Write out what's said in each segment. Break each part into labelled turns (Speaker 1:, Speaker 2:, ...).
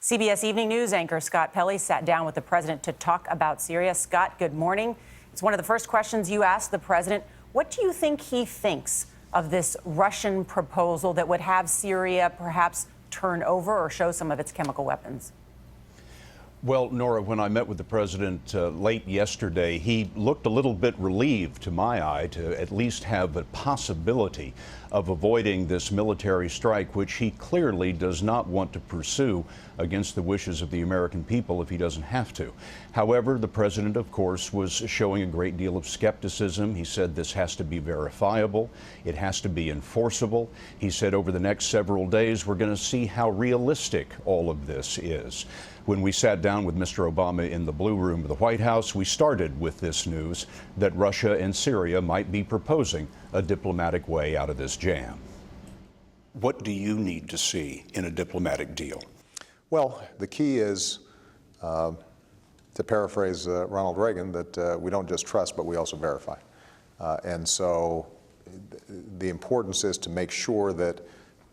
Speaker 1: CBS Evening News anchor Scott Pelley sat down with the president to talk about Syria. Scott, good morning. It's one of the first questions you asked the president. What do you think he thinks of this Russian proposal that would have Syria perhaps turn over or show some of its chemical weapons?
Speaker 2: Well, Nora, when I met with the president late yesterday, he looked a little bit relieved to my eye to at least have a possibility of avoiding this military strike, which he clearly does not want to pursue against the wishes of the American people if he doesn't have to. However, the president, of course, was showing a great deal of skepticism. He said this has to be verifiable. It has to be enforceable. He said over the next several days, we're going to see how realistic all of this is. When we sat down with Mr. Obama in the Blue Room of the White House, we started with this news that Russia and Syria might be proposing a diplomatic way out of this jam. What do you need to see in a diplomatic deal?
Speaker 3: Well, the key is, to paraphrase Ronald Reagan, that we don't just trust, but we also verify. And so the importance is to make sure that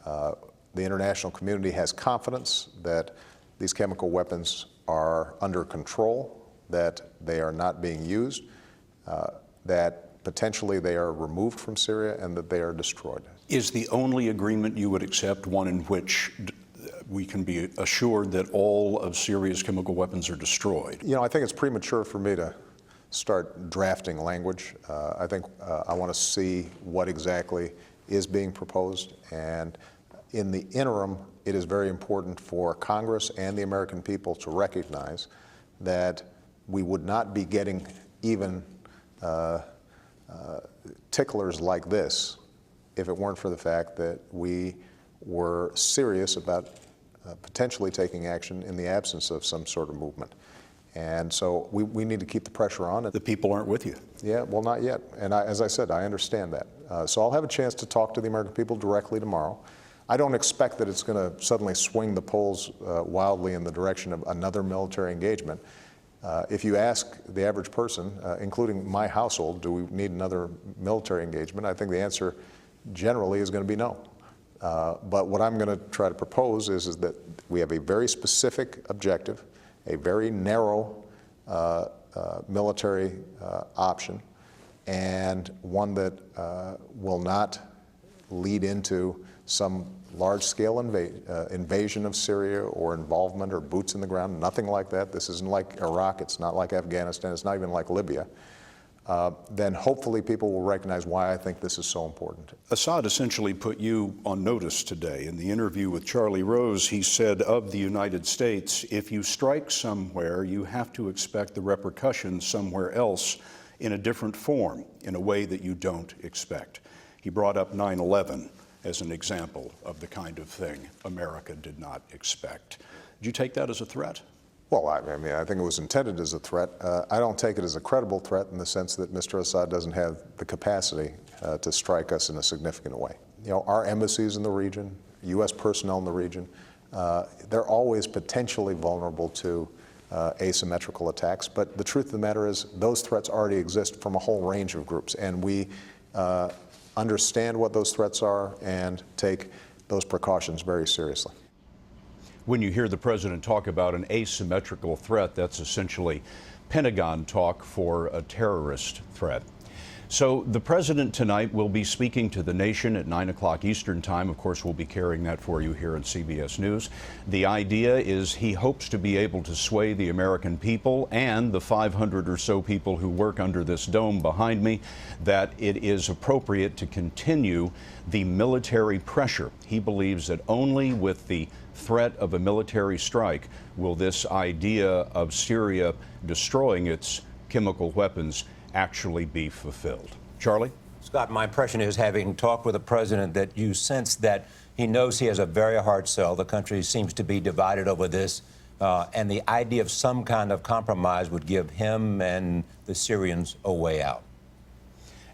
Speaker 3: the international community has confidence that these chemical weapons are under control, that they are not being used, that potentially they are removed from Syria, and that they are destroyed.
Speaker 2: Is the only agreement you would accept one in which we can be assured that all of Syria's chemical weapons are destroyed?
Speaker 3: You know, I think it's premature for me to start drafting language. I think I want to see what exactly is being proposed, and in the interim, it is very important for Congress and the American people to recognize that we would not be getting even ticklers like this if it weren't for the fact that we were serious about potentially taking action in the absence of some sort of movement. And so we need to keep the pressure on.
Speaker 2: The people aren't with you.
Speaker 3: Yeah, well, not yet. And as I said, I understand that. So I'll have a chance to talk to the American people directly tomorrow. I don't expect that it's going to suddenly swing the polls wildly in the direction of another military engagement. If you ask the average person, including my household, do we need another military engagement, I think the answer generally is going to be no. But what I'm going to try to propose is that we have a very specific objective, a very narrow military option, and one that will not lead into some large-scale invasion of Syria or involvement or boots in the ground, nothing like that. This isn't like Iraq, it's not like Afghanistan, it's not even like Libya. Then hopefully people will recognize why I think this is so important.
Speaker 2: Assad essentially put you on notice today. In the interview with Charlie Rose, he said of the United States, if you strike somewhere, you have to expect the repercussions somewhere else in a different form, in a way that you don't expect. He brought up 9/11 as an example of the kind of thing America did not expect. Did you take that as a threat?
Speaker 3: Well, I mean, I think it was intended as a threat. I don't take it as a credible threat in the sense that Mr. Assad doesn't have the capacity to strike us in a significant way. You know, our embassies in the region, U.S. personnel in the region, they're always potentially vulnerable to asymmetrical attacks. But the truth of the matter is those threats already exist from a whole range of groups, and we understand what those threats are and take those precautions very seriously.
Speaker 2: When you hear the president talk about an asymmetrical threat, that's essentially Pentagon talk for a terrorist threat. So the president tonight will be speaking to the nation at 9 o'clock Eastern time. Of course, we'll be carrying that for you here on CBS News. The idea is he hopes to be able to sway the American people and the 500 or so people who work under this dome behind me that it is appropriate to continue the military pressure. He believes that only with the threat of a military strike will this idea of Syria destroying its chemical weapons actually be fulfilled. Charlie?
Speaker 4: Scott, my impression is, having talked with the president, that you sense that he knows he has a very hard sell. The country seems to be divided over this, and the idea of some kind of compromise would give him and the Syrians a way out.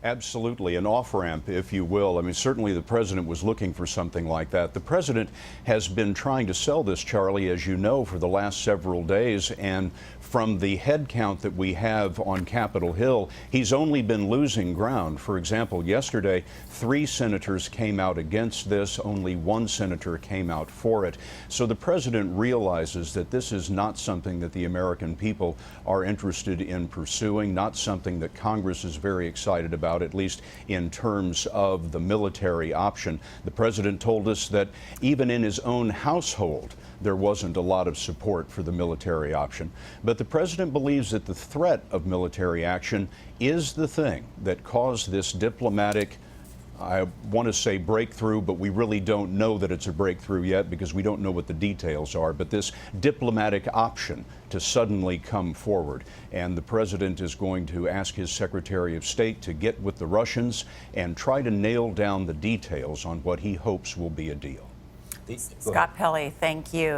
Speaker 2: Absolutely, an off-ramp, if you will. I mean, certainly the president was looking for something like that. The president has been trying to sell this, Charlie, as you know, for the last several days, and from the head count that we have on Capitol Hill, he's only been losing ground. For example, yesterday, 3 senators came out against this, only 1 senator came out for it. So the president realizes that this is not something that the American people are interested in pursuing, not something that Congress is very excited about, at least in terms of the military option. The president told us that even in his own household, there wasn't a lot of support for the military option. But the president believes that the threat of military action is the thing that caused this diplomatic, I want to say breakthrough, but we really don't know that it's a breakthrough yet because we don't know what the details are, but this diplomatic option to suddenly come forward. And the president is going to ask his Secretary of State to get with the Russians and try to nail down the details on what he hopes will be a deal.
Speaker 1: Scott Pelley, thank you.